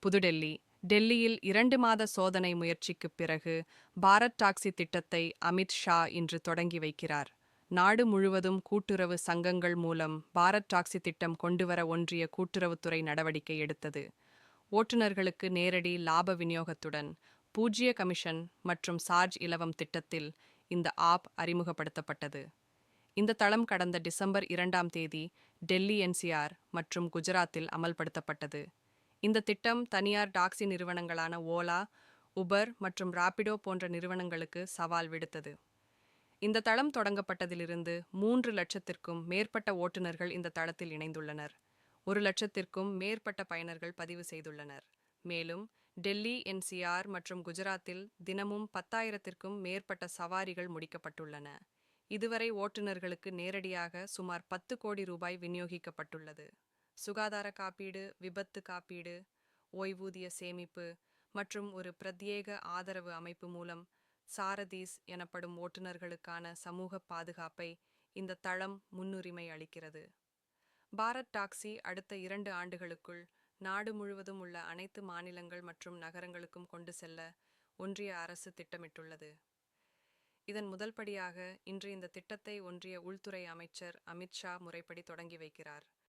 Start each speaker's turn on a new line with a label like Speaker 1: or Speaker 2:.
Speaker 1: புதுடெல்லி. டெல்லியில் 2 மாத சோதனை முயற்சிக்குப் பிறகு பாரத் டாக்ஸி திட்டத்தை அமித் ஷா இன்று தொடங்கி வைக்கிறார். நாடு முழுவதும் கூட்டுறவு சங்கங்கள் மூலம் பாரத் டாக்ஸி திட்டம் கொண்டுவர ஒன்றிய கூட்டுறவுத்துறை நடவடிக்கை எடுத்தது. ஓட்டுநர்களுக்கு நேரடி லாப விநியோகத்துடன் 0 கமிஷன் மற்றும் சார்ஜ் இலவம் திட்டத்தில் இந்த ஆப் அறிமுகப்படுத்தப்பட்டது. இந்த தளம் கடந்த டிசம்பர் 2ஆம் தேதி டெல்லி NCR மற்றும் குஜராத்தில் அமல்படுத்தப்பட்டது. இந்த திட்டம் தனியார் டாக்ஸி நிறுவனங்களான ஓலா, உபர் மற்றும் ராபிடோ போன்ற நிறுவனங்களுக்கு சவால் விடுத்தது. இந்த தளம் தொடங்கப்பட்டதிலிருந்து 3 லட்சத்திற்கும் மேற்பட்ட ஓட்டுநர்கள் இந்த தளத்தில் இணைந்துள்ளனர். 1 லட்சத்திற்கும் மேற்பட்ட பயனர்கள் பதிவு செய்துள்ளனர். மேலும் டெல்லி NCR மற்றும் குஜராத்தில் தினமும் 10,000த்திற்கும் மேற்பட்ட சவாரிகள் முடிக்கப்பட்டுள்ளன. இதுவரை ஓட்டுநர்களுக்கு நேரடியாக சுமார் 10 கோடி ரூபாய் விநியோகிக்கப்பட்டுள்ளது. சுகாதார காப்பீடு, விபத்து காப்பீடு, ஓய்வூதிய சேமிப்பு மற்றும் ஒரு பிரத்யேக ஆதரவு அமைப்பு மூலம் சாரதீஸ் எனப்படும் ஓட்டுநர்களுக்கான சமூக பாதுகாப்பை இந்த தளம் முன்னுரிமை அளிக்கிறது. பாரத் டாக்ஸி அடுத்த 2 ஆண்டுகளுக்குள் நாடு முழுவதும் உள்ள அனைத்து மாநிலங்கள் மற்றும் நகரங்களுக்கும் கொண்டு செல்ல ஒன்றிய அரசு திட்டமிட்டுள்ளது. இதன் முதல் படியாக இன்று இந்த திட்டத்தை ஒன்றிய உள்துறை அமைச்சர் அமித் ஷா முறைப்படி தொடங்கி வைக்கிறார்.